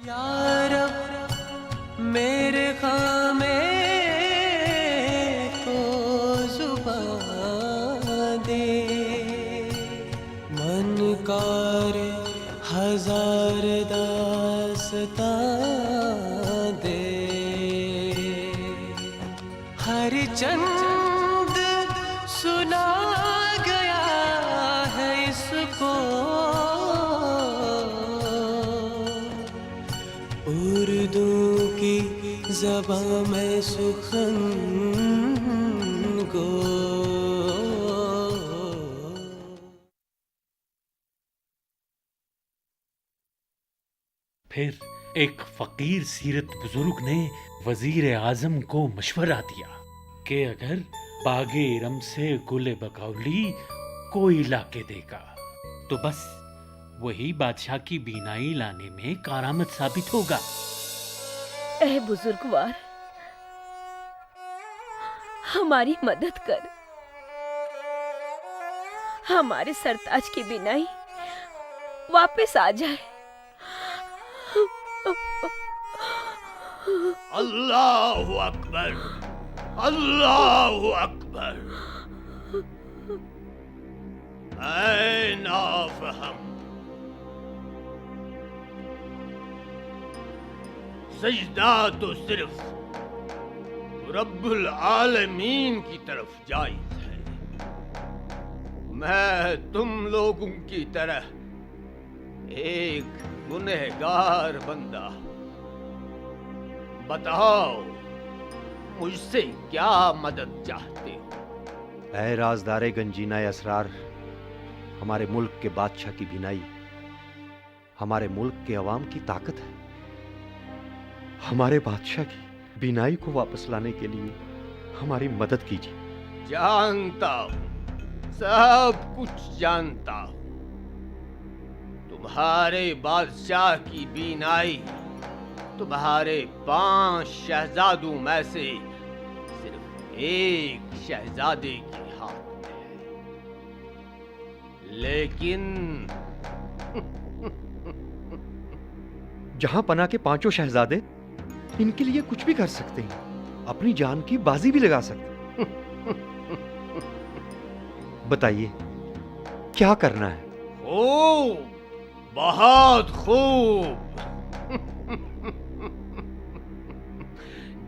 या रब मेरे खामे को जुबान दे, मन कार हजार दास्तां दे, हर चंद सुना गया है इसको, उर्दू की ज़बां में सुखन गो। फिर एक फकीर सीरत बुजुर्ग ने वजीर आजम को मशवरा दिया कि अगर बागे इरम से गुले बकौली कोई लाके देगा तो बस वही बादशाह की बीनाई लाने में कारामद साबित होगा। ऐ बुजुर्गवार, हमारी मदद कर, हमारे सरताज की बिनाई वापस आ जाए। अल्लाहु अकबर, अल्लाहु अकबर। ऐ नाफहम, सजदा तो सिर्फ रब्बुल आलमीन की तरफ जायज है। मैं तुम लोगों की तरह एक गुनहगार बंदा, बताओ मुझसे क्या मदद चाहते हो? ऐ राजदारे गंजीना असरार, हमारे मुल्क के बादशाह की बिनाई हमारे मुल्क के अवाम की ताकत है। हमारे बादशाह की बिनाई को वापस लाने के लिए हमारी मदद कीजिए। जानता हूं, सब कुछ जानता हूं। तुम्हारे बादशाह की बीनाई तुम्हारे 5 शहजादों में से सिर्फ एक शहजादे के हाथ में है, लेकिन जहां पना के 5 शहजादे इनके लिए कुछ भी कर सकते हैं, अपनी जान की बाजी भी लगा सकते हैं। बताइए क्या करना है? खूब, बहुत खूब।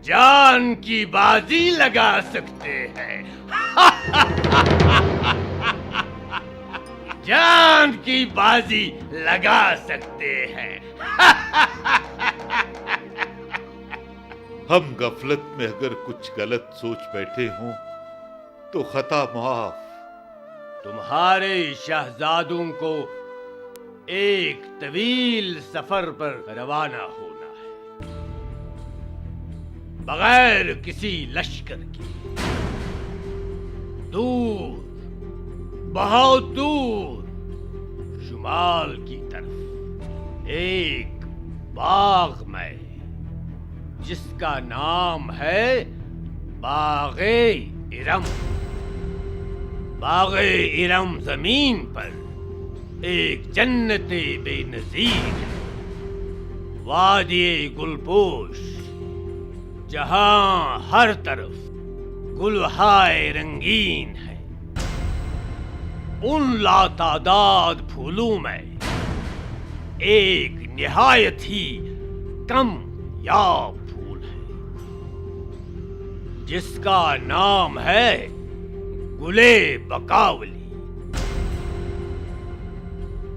जान की बाजी लगा सकते हैं। जान की बाजी लगा सकते हैं। हम गफलत में अगर कुछ गलत सोच बैठे हों तो खता माफ। तुम्हारे शहजादों को एक तवील सफर पर रवाना होना है, बगैर किसी लश्कर के, दूर, बहुत दूर, शुमाल की तरफ, एक बाग में जिसका नाम है बागे इरम। बागे इरम जमीन पर एक जन्नते बेनजीर है, वादिये गुलपोश, जहां हर तरफ गुलहाए रंगीन है। उन लातादाद फूलों में एक निहायत ही कम याब फूल है जिसका नाम है गुले बकावली।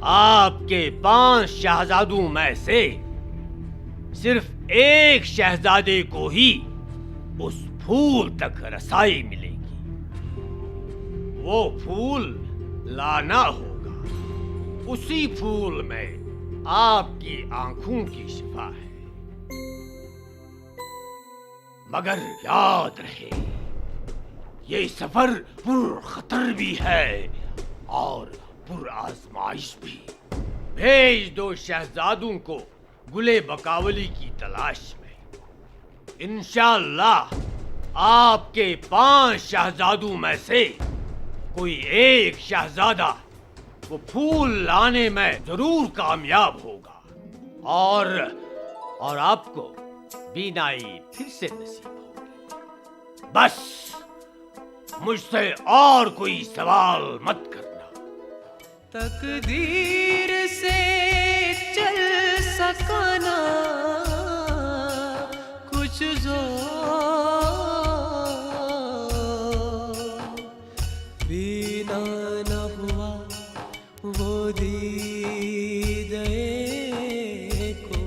आपके 5 शहजादों में से सिर्फ एक शहजादे को ही उस फूल तक रसाई मिलेगी। वो फूल लाना होगा। उसी फूल में आपकी आंखों की शिफा है। मगर याद रहे, ये सफर पुरखतर भी है और पुरआज़माइश भी। भेज दो शहजादों को गुले बकावली की तलाश में। इंशाअल्लाह आपके 5 शहजादों में से कोई एक शहजादा वो फूल लाने में जरूर कामयाब होगा और और आपको बीनाई फिर से नसीब होगी। बस मुझसे और कोई सवाल मत करना। तकदीर से चल सकाना कुछ ज़ोर बिना न हुआ वो दीदे को।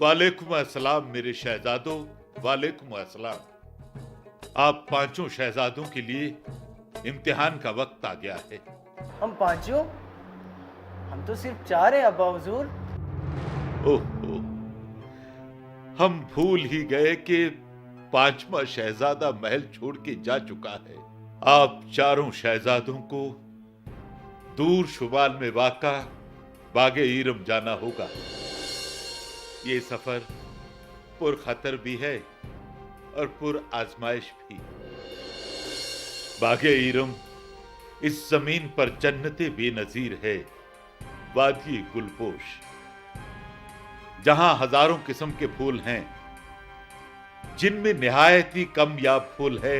वालेकुम अस्सलाम मेरे शहजादों, वालेकुम अस्सलाम। आप पांचों शहजादों के लिए इम्तिहान का वक्त आ गया है। हम पांचों? हम तो सिर्फ 4 हैं अब्बा हुजूर। ओहो, हम भूल ही गए कि 5वां शहजादा महल छोड़ के जा चुका है। आप चारों शहजादों को दूर शुमाल में वाक़ा बागे ईरम जाना होगा। ये सफर पुरखतर भी है और पुर आजमाइश भी। बागे ईरम इस जमीन पर जन्नते बेनजीर है, वादी गुलपोश, जहां हजारों किस्म के फूल हैं, जिनमें निहायत ही कमयाब फूल है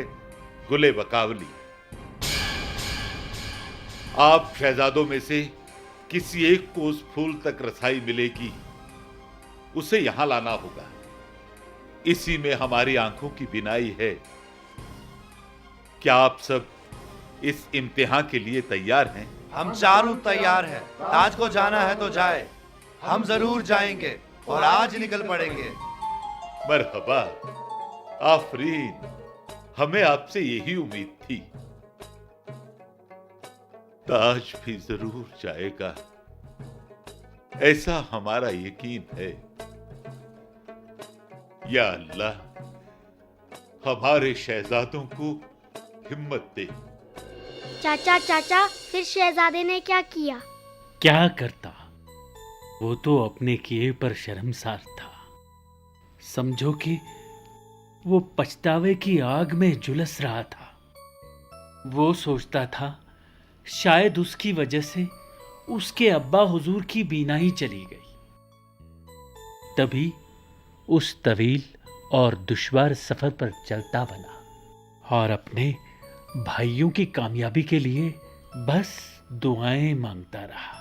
गुले बकावली। आप शहजादों में से किसी एक को उस फूल तक रसाई मिलेगी, उसे यहां लाना होगा। इसी में हमारी आंखों की बिनाई है। क्या आप सब इस इम्तिहान के लिए तैयार हैं? हम चारों तैयार हैं। ताज को जाना है तो जाए, हम जरूर जाएंगे और आज निकल पड़ेंगे। मरहबा, आफरीन, हमें आपसे यही उम्मीद थी। ताज भी जरूर जाएगा, ऐसा हमारा यकीन है। या अल्लाह, हमारे शहजादों को हिम्मत दे। चाचा चाचा, फिर शहजादे ने क्या किया? क्या करता, वो तो अपने किए पर शर्मसार था। समझो कि वो पछतावे की आग में झुलस रहा था। वो सोचता था शायद उसकी वजह से उसके अब्बा हुजूर की बीनाई चली गई। तभी उस तवील और दुश्वार सफर पर चलता बना और अपने भाइयों की कामयाबी के लिए बस दुआएं मांगता रहा।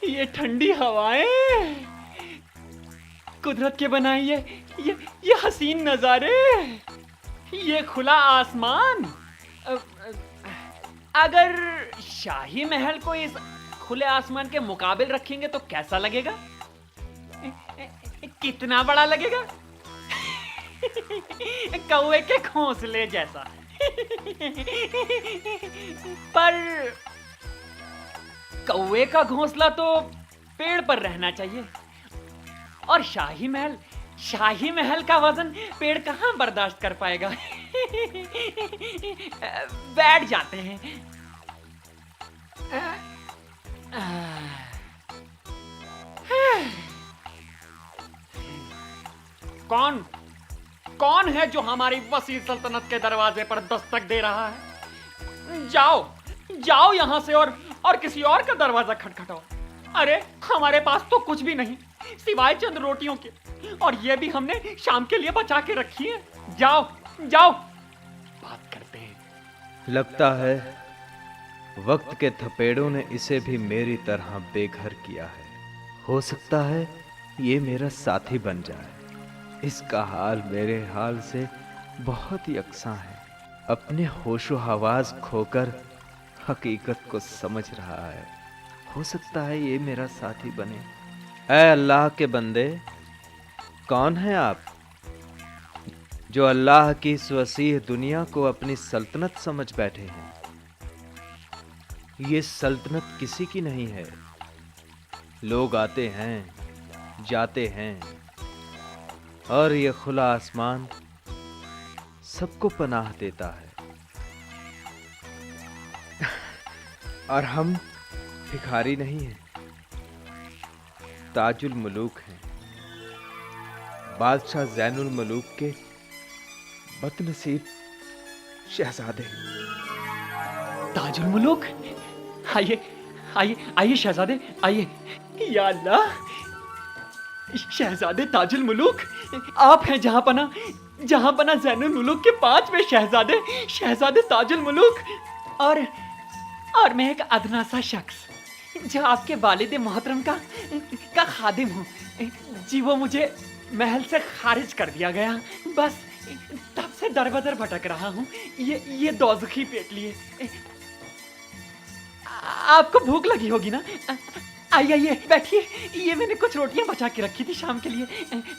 ये ठंडी हवाएं, कुदरत के बनाई ये हसीन नजारे, ये खुला आसमान। अगर शाही महल को इस खुले आसमान के मुकाबिल रखेंगे तो कैसा लगेगा? कितना बड़ा लगेगा? कौवे के घोंसले जैसा। पर कौवे का घोंसला तो पेड़ पर रहना चाहिए, और शाही महल का वजन पेड़ कहां बर्दाश्त कर पाएगा। बैठ जाते हैं। कौन है जो हमारी वसी सल्तनत के दरवाजे पर दस्तक दे रहा है? जाओ यहां से और किसी और का दरवाजा खटखटाओ। अरे हमारे पास तो कुछ भी नहीं सिवाय चंद रोटियों के, और ये भी हमने शाम के लिए बचा के रखी है। जाओ बात करते हैं। लगता है वक्त के थपेड़ों ने इसे भी मेरी तरह बेघर किया है। हो सकता है ये मेरा साथी बन जाए। इसका हाल मेरे हाल से बहुत ही यकसा है। अपने होशो हवास खोकर हकीकत को समझ रहा है। हो सकता है ये मेरा साथी बने। ऐ अल्लाह के बंदे, कौन है आप जो अल्लाह की इस वसीह दुनिया को अपनी सल्तनत समझ बैठे हैं? ये सल्तनत किसी की नहीं है। लोग आते हैं, जाते हैं, और ये खुला आसमान सबको पनाह देता है। और हम भिखारी नहीं हैं, ताजुल मलूक हैं, बादशाह जैनुल मलूक के बदनसीब शहजादे। ताजुल मुलूक, आइए आइए आइए शहजादे, आइए। या अल्लाह, शहजादे ताजुल मुलूक, आप हैं जहां पना जैनुल मुलूक के 5वें शहजादे, शहजादे ताजुल मुलूक। और मैं एक अदना सा शख्स जो आपके वालिद मोहतरम का खादिम हूँ। जी वो मुझे महल से खारिज कर दिया गया, बस तब से दर बदर भटक रहा हूँ ये दोज़खी पेट लिए। आपको भूख लगी होगी ना? आइए आइए बैठिए, ये मैंने कुछ रोटियां बचा के रखी थी शाम के लिए।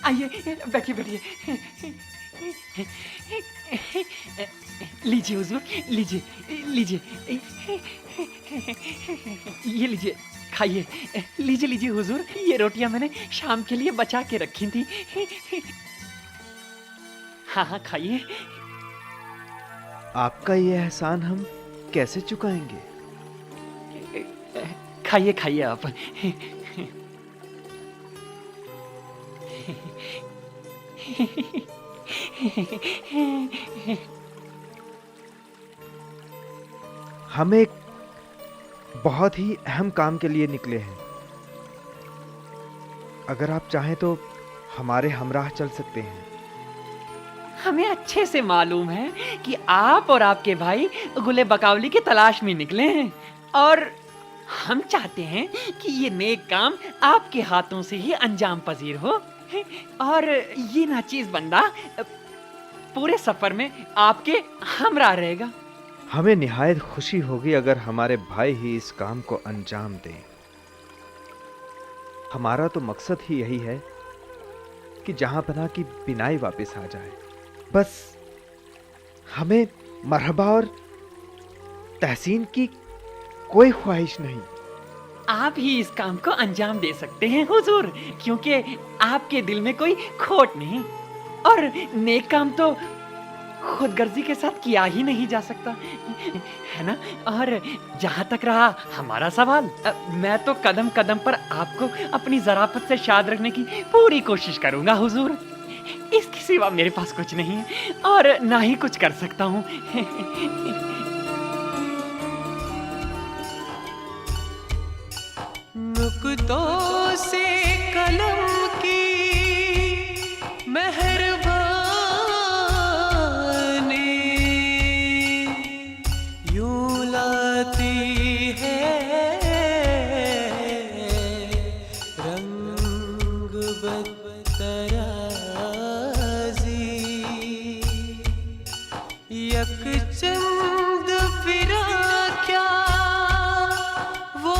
आइए बैठिए बैठिए। लीजिए हुजूर, लीजिए लीजिए, ये लीजिए खाइए। लीजिए लीजिए हुजूर, ये रोटियां मैंने शाम के लिए बचा के रखी थी। हाँ हाँ खाइए। आपका ये एहसान हम कैसे चुकाएंगे? खाइए खाइए आप। हम एक बहुत ही अहम काम के लिए निकले हैं। अगर आप चाहें तो हमारे हमराह चल सकते हैं। हमें अच्छे से मालूम है कि आप और आपके भाई गुले बकावली की तलाश में निकले हैं, और हम चाहते हैं कि ये नेक काम आपके हाथों से ही अंजाम पजीर हो, और ये नाचीज बंदा पूरे सफर में आपके हमरा रहेगा। हमें निहायत खुशी होगी अगर हमारे भाई ही इस काम को अंजाम दें। हमारा तो मकसद ही यही है कि जहां पना की बिनाई वापस आ जाए। बस हमें मरहबा और तहसीन की कोई ख्वाहिश नहीं। आप ही इस काम को अंजाम दे सकते हैं हुजूर, क्योंकि आपके दिल में कोई खोट नहीं, और नेक काम तो खुदगर्जी के साथ किया ही नहीं जा सकता, है ना? और जहां तक रहा हमारा सवाल, मैं तो कदम कदम पर आपको अपनी ज़राफ़त से शाद रखने की पूरी कोशिश करूंगा हुजूर। इसके सिवा मेरे पास कुछ नहीं है, और ना ही कुछ कर सकता हूँ। नुक्तों से कलम की मेहरबानी यूं लाती है रंग बतराजी। यकचंद फिरा क्या वो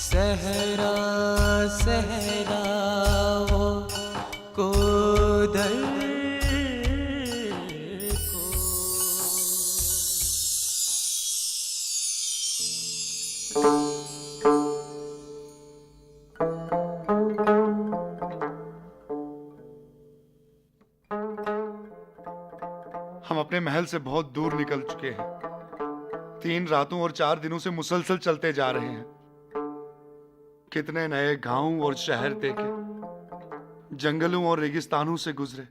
सहरा सहरा वो कोदर को। हम अपने महल से बहुत दूर निकल चुके हैं। 3 रातों और 4 दिनों से मुसलसल चलते जा रहे हैं। कितने नए गांव और शहर देखे, जंगलों और रेगिस्तानों से गुजरे,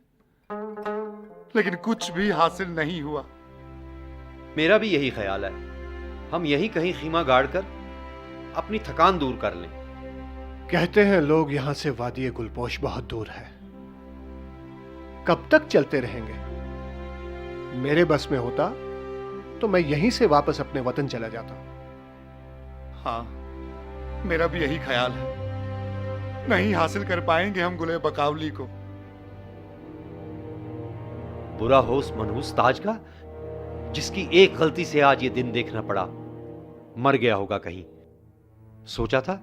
लेकिन कुछ भी हासिल नहीं हुआ। मेरा भी यही ख्याल है। हम यहीं कहीं खीमा गाड़ कर अपनी थकान दूर कर लें। कहते हैं लोग यहां से वादी गुलपोश बहुत दूर है। कब तक चलते रहेंगे? मेरे बस में होता तो मैं यहीं से वापस अपने वतन चला जाता। हाँ, मेरा भी यही ख्याल है। नहीं हासिल कर पाएंगे हम गुले बकावली को। बुरा हो उस मनहूस ताज का, जिसकी एक गलती से आज ये दिन देखना पड़ा। मर गया होगा कहीं, सोचा था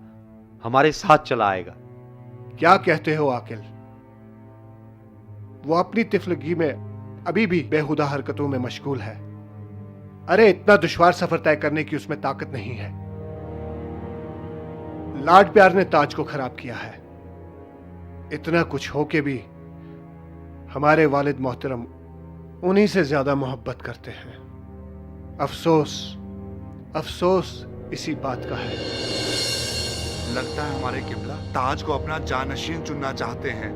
हमारे साथ चला आएगा। क्या कहते हो आकिल? वो अपनी तिफलगी में अभी भी बेहुदा हरकतों में मशगूल है। अरे इतना दुश्वार सफर तय करने की उसमें ताकत नहीं है। लाड प्यार ने ताज को खराब किया है। इतना कुछ होके भी हमारे वालिद मोहतरम उन्हीं से ज्यादा मोहब्बत करते हैं। अफसोस अफसोस इसी बात का है। लगता है हमारे किबला ताज को अपना जानशीन चुनना चाहते हैं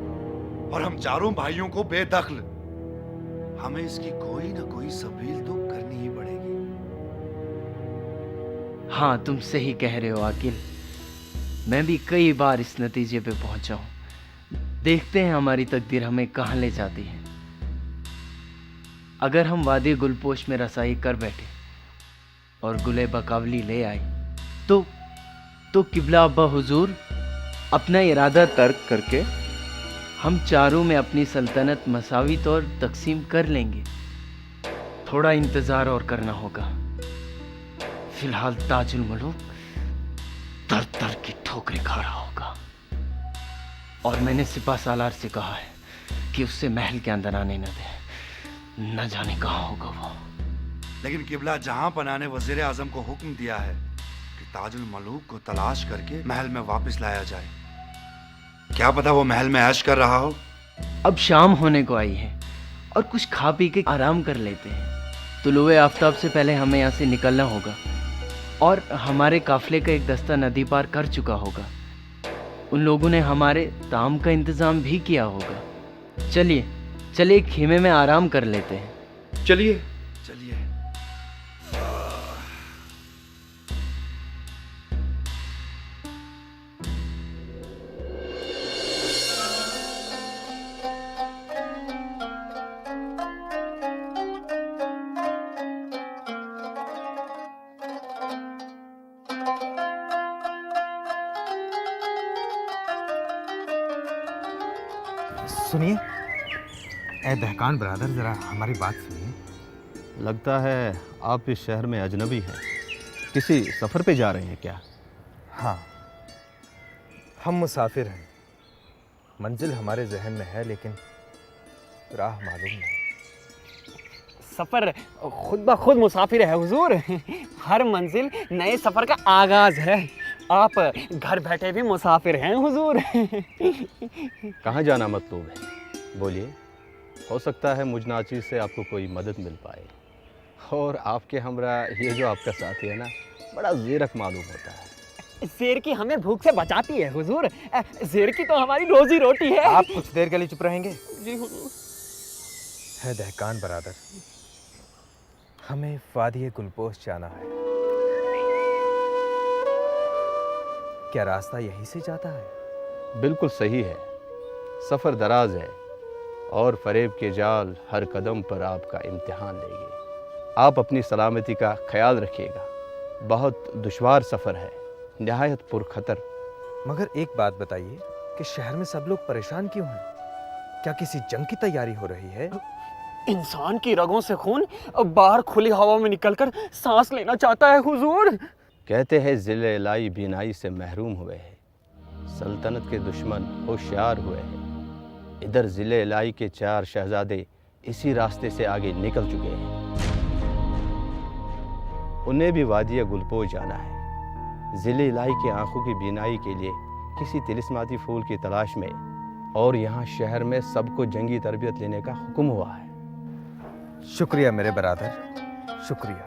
और हम चारों भाइयों को बेदखल। हमें इसकी कोई ना कोई सबील तो करनी ही पड़ेगी। हाँ, तुम सही कह रहे हो आकिल। मैं भी कई बार इस नतीजे पे पहुंचा हूं। देखते हैं हमारी तकदीर हमें कहां ले जाती है। अगर हम वादी गुलपोश में रसाई कर बैठे और गुले बकावली ले आए तो किबला अब्बा हुजूर अपना इरादा तर्क करके हम चारों में अपनी सल्तनत मसावी तौर तकसीम कर लेंगे। थोड़ा इंतजार और करना होगा। फिलहाल ताजुल मलूक दर दर की ठोकरें खा रहा होगा और मैंने सिपा सालार से कहा है कि उससे महल के अंदर आने न दे। न जाने कहाँ होगा वो। लेकिन किबला जहां पनाह ने वजीर आजम को हुक्म दिया है कि ताजुल मलूक को तलाश करके महल में वापस लाया जाए। क्या पता वो महल में ऐश कर रहा हो। अब शाम होने को आई है और कुछ खा पी के आराम कर लेते हैं। तुलुए आफताब से पहले हमें यहाँ से निकलना होगा और हमारे काफले का एक दस्ता नदी पार कर चुका होगा। उन लोगों ने हमारे ताम का इंतजाम भी किया होगा। चलिए खेमे में आराम कर लेते हैं। चलिए। सुनिए, ए दहकान ब्रादर, ज़रा हमारी बात सुनिए। लगता है आप इस शहर में अजनबी हैं। किसी सफ़र पे जा रहे हैं क्या? हाँ, हम मुसाफिर हैं। मंजिल हमारे जहन में है लेकिन राह मालूम नहीं। सफ़र खुद ब खुद मुसाफिर है हुजूर। हर मंजिल नए सफ़र का आगाज है। आप घर बैठे भी मुसाफिर हैं हुजूर। कहाँ जाना मतलूब है? बोलिए, हो सकता है मुझ नाचीज़ से आपको कोई मदद मिल पाए। और आपके हमरा ये जो आपका साथी है ना, बड़ा ज़ेरक मालूम होता है। शेर की हमें भूख से बचाती है हुजूर। शेर की तो हमारी रोजी रोटी है। आप कुछ देर के लिए चुप रहेंगे? जी हुजूर। है दहकान ब्रादर, हमें वादी गुलपोश जाना है। क्या रास्ता यहीं से जाता है? बिल्कुल सही है। सफ़र दराज है और फरेब के जाल हर कदम पर आपका इम्तिहान लेंगे। आप अपनी सलामती का ख्याल रखिएगा। बहुत दुश्वार सफ़र है, नहायत पुरखतर। मगर एक बात बताइए कि शहर में सब लोग परेशान क्यों हैं? क्या किसी जंग की तैयारी हो रही है? इंसान की रगों से खून बाहर खुली हवा में निकलकर सांस लेना चाहता है हुजूर। कहते हैं ज़िले लाई बीनाई से महरूम हुए हैं, सल्तनत के दुश्मन होशियार हुए हैं। इधर ज़िले लाई के 4 शहजादे इसी रास्ते से आगे निकल चुके हैं। उन्हें भी वादिया गुलपोश जाना है, ज़िले लाई के आंखों की बीनाई के लिए किसी तिलिस्माती फूल की तलाश में। और यहाँ शहर में सबको जंगी तरबियत लेने का हुक्म हुआ है। शुक्रिया मेरे बरादर, शुक्रिया।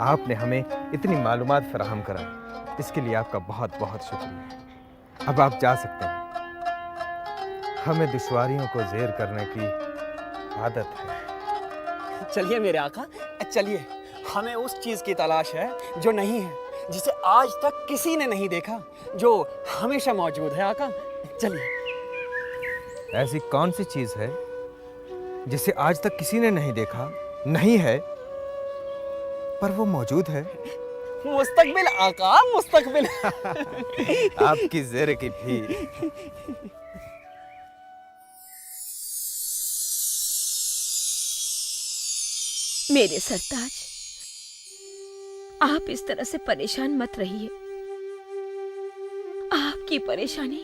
आपने हमें इतनी मालूमात फराहम कराई, इसके लिए आपका बहुत बहुत शुक्रिया। अब आप जा सकते हैं। हमें दुश्वारियों को ज़ेर करने की आदत है। चलिए मेरे आका, चलिए। हमें उस चीज़ की तलाश है जो नहीं है, जिसे आज तक किसी ने नहीं देखा, जो हमेशा मौजूद है आका। चलिए। ऐसी कौन सी चीज़ है जिसे आज तक किसी ने नहीं देखा, नहीं है पर वो मौजूद है? मुस्तकबिल आका, मुस्तकबिल। आपकी ज़ेर की भी। मेरे सरताज, आप इस तरह से परेशान मत रहिए। आपकी परेशानी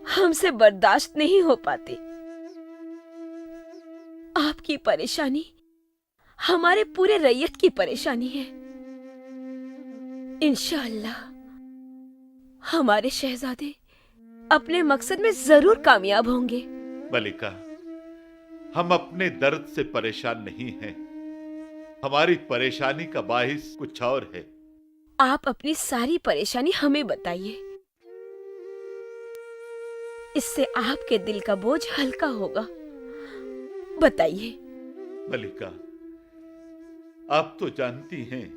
हमसे बर्दाश्त नहीं हो पाती। आपकी परेशानी हमारे पूरे रैयत की परेशानी है। इंशाअल्लाह हमारे शहजादे अपने मकसद में जरूर कामयाब होंगे। मलिका, हम अपने दर्द से परेशान नहीं हैं। हमारी परेशानी का बाहिस कुछ और है। आप अपनी सारी परेशानी हमें बताइए, इससे आपके दिल का बोझ हल्का होगा। बताइए। मलिका, आप तो जानती हैं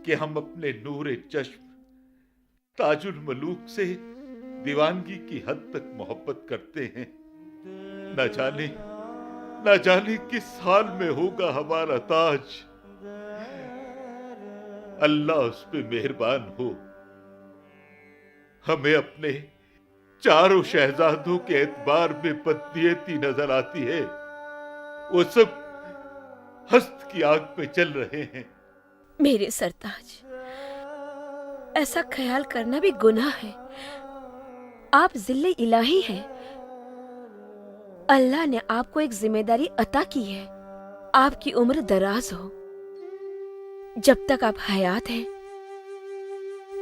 कि हम अपने नूरे चश्म ताजुल मलूक से दीवानगी की हद तक मोहब्बत करते हैं। न जाने किस हाल में होगा हमारा ताज। अल्लाह उस पे मेहरबान हो। हमें अपने चारों शहजादों के एतबार में बदनीयती नजर आती है। वो सब हस्त की आग पे चल रहे हैं। मेरे सरताज, ऐसा ख्याल करना भी गुनाह है। आप जिल्ले इलाही हैं। अल्लाह ने आपको एक जिम्मेदारी अता की है। आपकी उम्र दराज हो। जब तक आप हयात हैं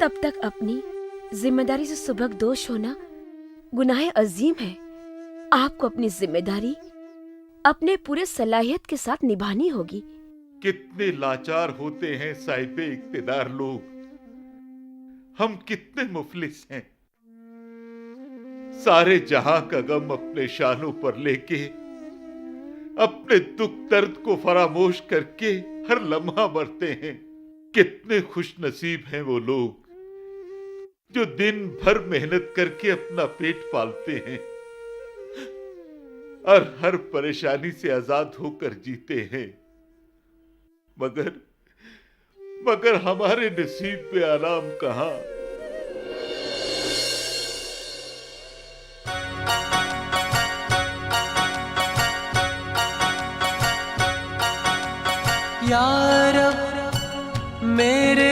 तब तक अपनी जिम्मेदारी से सुबकदोश होना गुनाह अजीम है। आपको अपनी जिम्मेदारी अपने पूरे सलाहियत के साथ निभानी होगी। कितने लाचार होते हैं साहिबे इक्तिदार लोग। हम कितने मुफलिस हैं। सारे जहां का गम अपने शानों पर लेके, अपने दुख दर्द को फरामोश करके हर लम्हा मरते हैं। कितने खुश नसीब हैं वो लोग जो दिन भर मेहनत करके अपना पेट पालते हैं और हर परेशानी से आजाद होकर जीते हैं। मगर हमारे नसीब पे आराम कहां। या रब मेरे